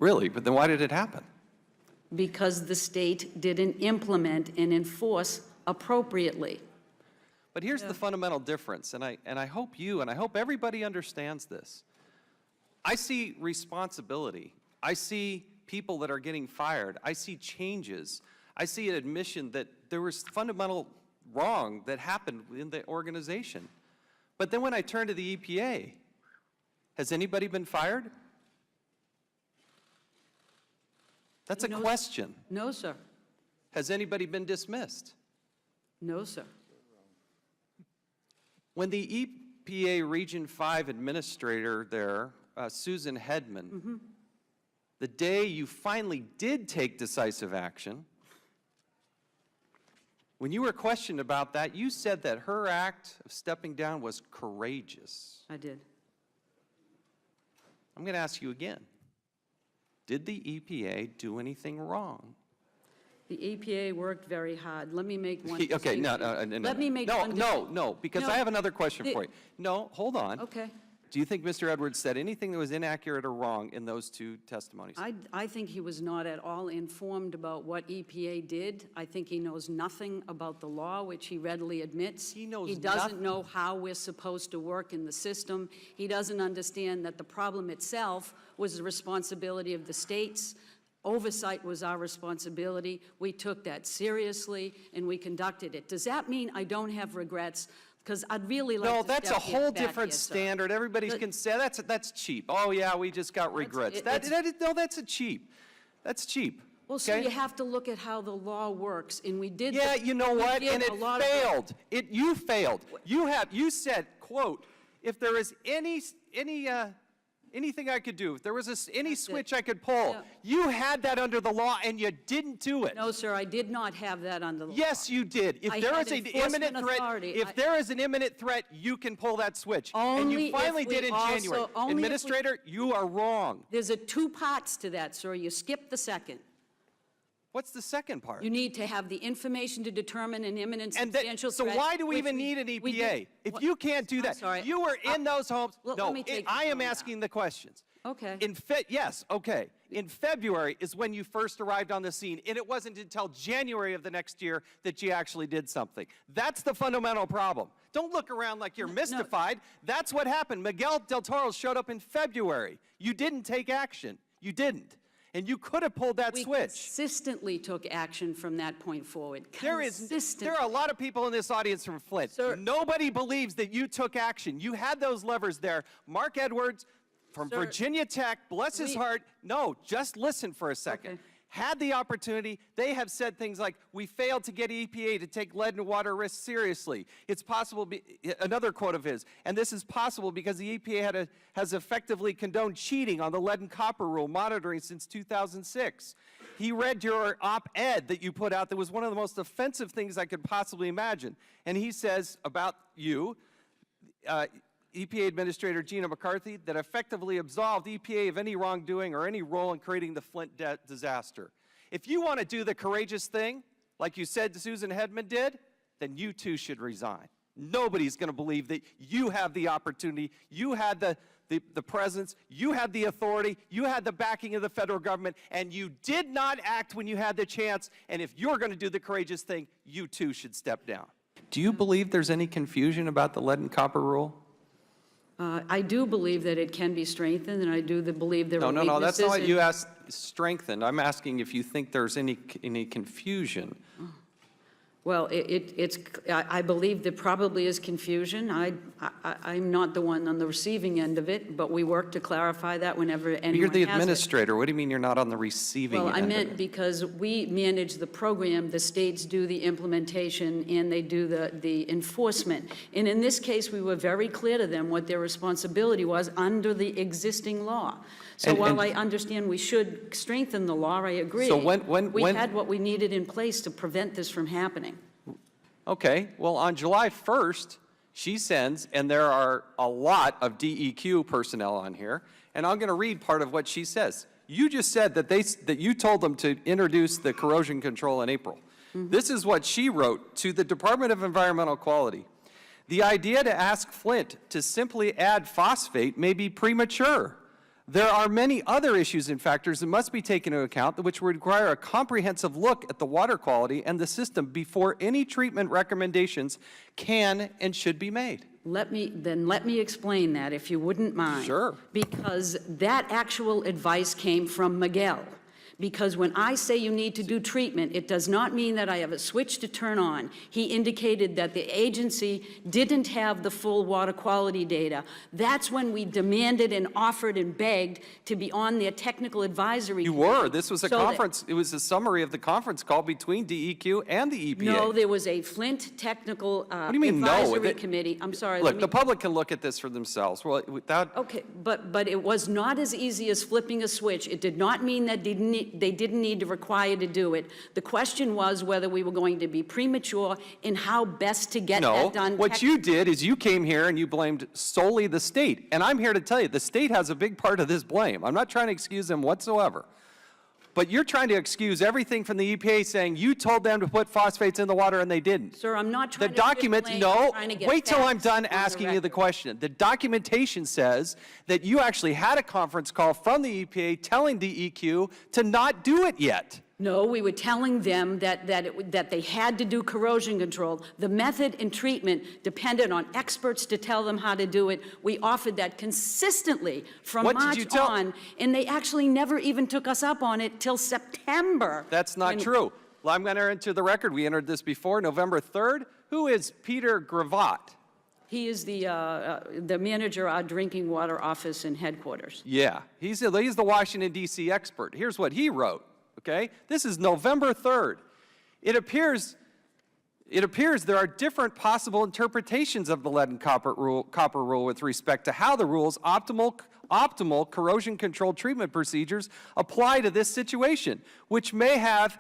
Really? But then why did it happen? Because the state didn't implement and enforce appropriately. But here's the fundamental difference, and I hope you and I hope everybody understands this. I see responsibility. I see people that are getting fired. I see changes. I see an admission that there was fundamental wrong that happened in the organization. But then when I turn to the EPA, has anybody been fired? That's a question. No, sir. Has anybody been dismissed? No, sir. When the EPA Region 5 administrator there, Susan Hedman, the day you finally did take decisive action, when you were questioned about that, you said that her act of stepping down was courageous. I did. I'm going to ask you again. Did the EPA do anything wrong? The EPA worked very hard. Let me make one Okay, no. Let me make one No, because No. I have another question for you. No, hold on. Okay. Do you think Mr. Edwards said anything that was inaccurate or wrong in those two testimonies? I think he was not at all informed about what EPA did. I think he knows nothing about the law, which he readily admits. He knows He doesn't nothing. know how we're supposed to work in the system. He doesn't understand that the problem itself was the responsibility of the states. Oversight was our responsibility. We took that seriously, and we conducted it. Does that mean I don't have regrets? Because I'd really like No, to that's a step whole back different here, sir. standard. Everybody But- can say that's cheap. Oh yeah, we just got regrets. No, that's a cheap. That's cheap. Well, so okay? you have to look at how the law works, and we did. Yeah, you know what? did And it a lot of failed. You failed. You said, quote, if there is anything I could do, if there was any switch I could pull, Yeah. you had that under the law and you didn't do it. No, sir, I did not have that under the law. Yes, you did. If I there had is an enforcement imminent threat, authority. if there is an imminent threat, you can pull that switch. And Only you finally if we did in also- January. only if we- Administrator, you are wrong. There's two parts to that, sir. You skipped the second. What's the second part? You need to have the information to determine an imminent And substantial so threat. why do we which even need an we EPA? did- If what- you can't do I'm that, sorry. you were in those homes. Let No, me take I it am from asking the questions. Okay. Yes, okay. In February is when you first arrived on the scene, and it wasn't until January of the next year that you actually did something. That's the fundamental problem. Don't look around like you're mystified. That's what happened. Miguel Del Toro showed up in February. You didn't take action. You didn't. And you could have pulled that We switch. consistently took action from that point forward. There are a lot of people in this audience from Flint. Sir. Nobody believes that you took action. You had those levers there. Mark Edwards from Sir, Virginia Tech, bless his heart. No, just listen for a second. Okay. Had the opportunity. They have said things like, we failed to get EPA to take lead and water risks seriously. It's possible, another quote of his, and this is possible because the EPA has effectively condoned cheating on the lead and copper rule monitoring since 2006. He read your op-ed that you put out that was one of the most offensive things I could possibly imagine. And he says about you, EPA Administrator Gina McCarthy, that effectively absolved EPA of any wrongdoing or any role in creating the Flint disaster. If you want to do the courageous thing, like you said Susan Hedman did, then you too should resign. Nobody's going to believe that you have the opportunity, you had the presence, you had the authority, you had the backing of the federal government, and you did not act when you had the chance, and if you're going to do the courageous thing, you too should step down. Do you believe there's any confusion about the lead and copper rule? I do believe that it can be strengthened, and I do believe there are weaknesses. No, that's not what you asked, strengthened. I'm asking if you think there's any confusion. Well, I believe there probably is confusion. I'm not the one on the receiving end of it, but we work to clarify that whenever anyone has it. You're the administrator. What do you mean you're not on the receiving end Well, I of it? meant because we manage the program, the states do the implementation, and they do the enforcement. And in this case, we were very clear to them what their responsibility was under the existing law. So while I understand we should strengthen the law, I agree. So we had what we needed in place to prevent this from happening. Okay, well, on July 1st, she sends, and there are a lot of DEQ personnel on here, and I'm going to read part of what she says. You just said that you told them to introduce the corrosion control in April. This is what she wrote to the Department of Environmental Quality. The idea to ask Flint to simply add phosphate may be premature. There are many other issues and factors that must be taken into account which would require a comprehensive look at the water quality and the system before any treatment recommendations can and should be made. Let me explain that, if you wouldn't mind. Sure. Because that actual advice came from Miguel. Because when I say you need to do treatment, it does not mean that I have a switch to turn on. He indicated that the agency didn't have the full water quality data. That's when we demanded and offered and begged to be on their technical advisory You committee. were. This was a So that- conference. It was a summary of the conference call between DEQ and the EPA. No, there was a Flint Technical What do you mean, no? Advisory Committee. I'm sorry. Look, let me- the public can look at this for themselves. Well, without Okay, but it was not as easy as flipping a switch. It did not mean that they didn't need to require to do it. The question was whether we were going to be premature in how best to get that done. What you did is you came here and you blamed solely the state. And I'm here to tell you, the state has a big part of this blame. I'm not trying to excuse them whatsoever. But you're trying to excuse everything from the EPA saying you told them to put phosphates in the water and they didn't. Sir, I'm not The trying to shift documents, blame. no, I'm trying to get wait till I'm facts done on the asking you the record. question. The documentation says that you actually had a conference call from the EPA telling DEQ to not do it yet. No, we were telling them that they had to do corrosion control. The method and treatment depended on experts to tell them how to do it. We offered that consistently from What did March you tell- on, and they actually never even took us up on it till September. That's not when- true. Well, I'm going to enter the record. We entered this before, November 3rd. Who is Peter Gravatt? He is the manager of our drinking water office and headquarters. Yeah, he's the Washington, D.C. expert. Here's what he wrote, okay? This is November 3rd. It appears there are different possible interpretations of the lead and copper rule with respect to how the rule's optimal corrosion-controlled treatment procedures apply to this situation, which may have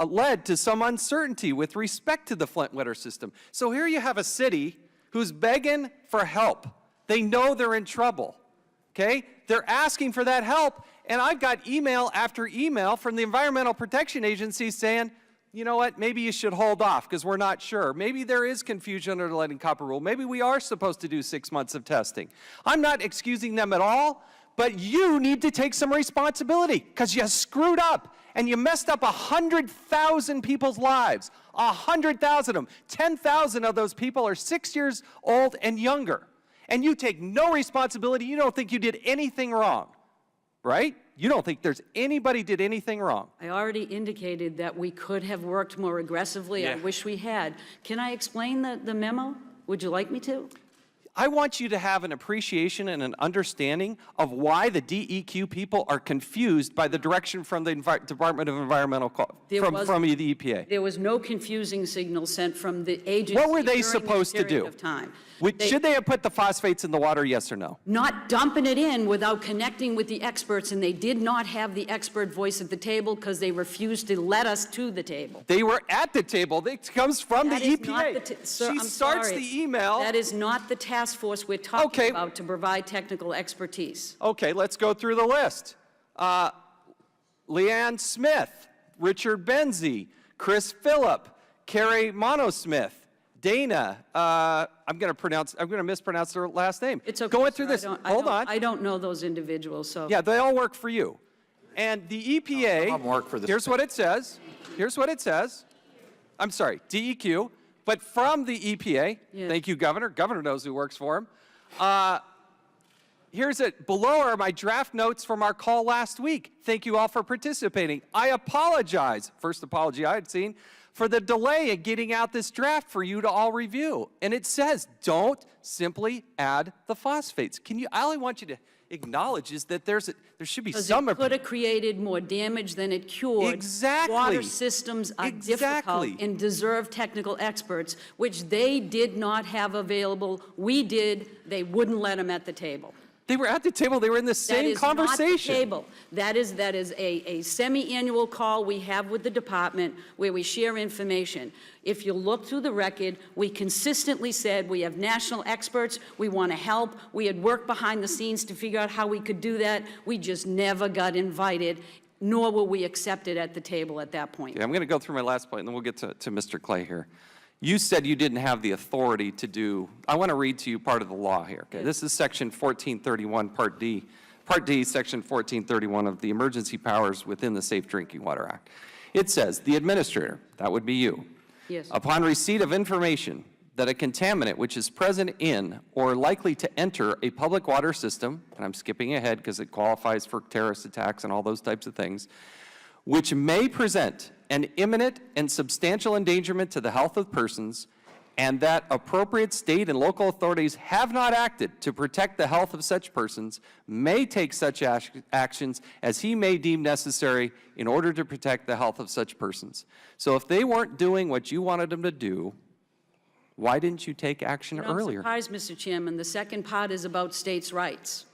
led to some uncertainty with respect to the Flint water system. So here you have a city who's begging for help. They know they're in trouble, okay? They're asking for that help, and I've got email after email from the Environmental Protection Agency saying, you know what, maybe you should hold off because we're not sure. Maybe there is confusion under the lead and copper rule. Maybe we are supposed to do 6 months of testing. I'm not excusing them at all, but you need to take some responsibility because you screwed up and you messed up 100,000 people's lives. 100,000 of them. 10,000 of those people are 6 years old and younger. And you take no responsibility. You don't think you did anything wrong, right? You don't think there's anybody did anything wrong. I already indicated that we could have worked more aggressively. I Yeah. wish we had. Can I explain the memo? Would you like me to? I want you to have an appreciation and an understanding of why the DEQ people are confused by the direction from the Department of Environmental, from the EPA. There was no confusing signal sent from the agency. What were they during this supposed to period do? of time. Should they have put the phosphates in the water, yes or no? Not dumping it in without connecting with the experts, and they did not have the expert voice at the table because they refused to let us to the table. They were at the table. It comes from the That is not EPA. the sir, She I'm starts sorry. the email. That is not the task force we're talking Okay. about to provide technical expertise. Okay, let's go through the list. Leanne Smith, Richard Benzie, Chris Phillip, Carrie Monosmith, Dana, I'm going to mispronounce their last name. It's okay. Going through sir, this, hold on. I don't know those individuals, so. Yeah, they all work for you. And the EPA, some of them work for the here's what it says. Here's what it says. I'm sorry, DEQ, but from the EPA, Yes. thank you, Governor. Governor knows who works for him. Here's it. Below are my draft notes from our call last week. Thank you all for participating. I apologize, first apology I had seen, for the delay in getting out this draft for you to all review. And it says, don't simply add the phosphates. All I want you to acknowledge is that there should be Because some. it could have created more damage than it cured. Exactly. Water systems are Exactly. difficult and deserve technical experts, which they did not have available. We did. They wouldn't let them at the table. They were at the table. They were in the same conversation. That is not the table. That is a semi-annual call we have with the department where we share information. If you look through the record, we consistently said we have national experts, we want to help. We had worked behind the scenes to figure out how we could do that. We just never got invited, nor were we accepted at the table at that point. Yeah, I'm going to go through my last point, and then we'll get to Mr. Clay here. You said you didn't have the authority to do, I want to read to you part of the law here. Okay? This is section 1431, part D Part D, Section 1431 of the Emergency Powers within the Safe Drinking Water Act. It says, the administrator, that would be you, Yes. upon receipt of information that a contaminant which is present in or likely to enter a public water system, and I'm skipping ahead because it qualifies for terrorist attacks and all those types of things, which may present an imminent and substantial endangerment to the health of persons, and that appropriate state and local authorities have not acted to protect the health of such persons, may take such actions as he may deem necessary in order to protect the health of such persons. So if they weren't doing what you wanted them to do, why didn't you take action earlier? I'm surprised, Mr. Chairman. The second part is about states' rights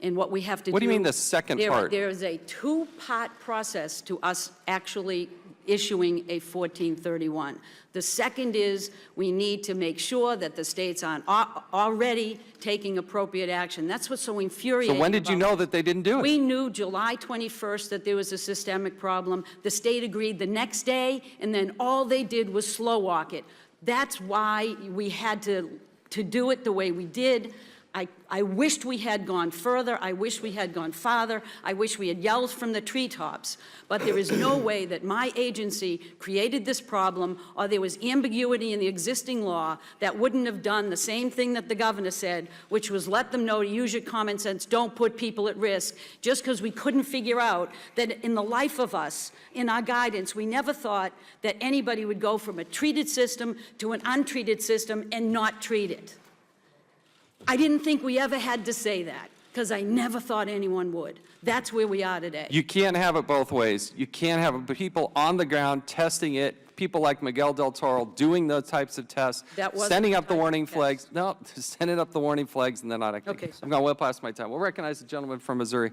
and what we have to do. What do you mean the second part? There is a two-part process to us actually issuing a 1431. The second is we need to make sure that the states aren't already taking appropriate action. That's what's so infuriating. So when did you know that they didn't do it? We knew July 21st that there was a systemic problem. The state agreed the next day, and then all they did was slow walk it. That's why we had to do it the way we did. I wished we had gone further. I wish we had gone farther. I wish we had yelled from the treetops. But there is no way that my agency created this problem, or there was ambiguity in the existing law that wouldn't have done the same thing that the governor said, which was let them know to use your common sense, don't put people at risk, just because we couldn't figure out that in the life of us, in our guidance, we never thought that anybody would go from a treated system to an untreated system and not treat it. I didn't think we ever had to say that, because I never thought anyone would. That's where we are today. You can't have it both ways. You can't have people on the ground testing it, people like Miguel del Toro doing those types of tests, That wasn't sending the up the type of warning test. flags. No, sending up the warning flags and then not acting. Okay, I'm going well past my time. We'll recognize the gentleman from Missouri.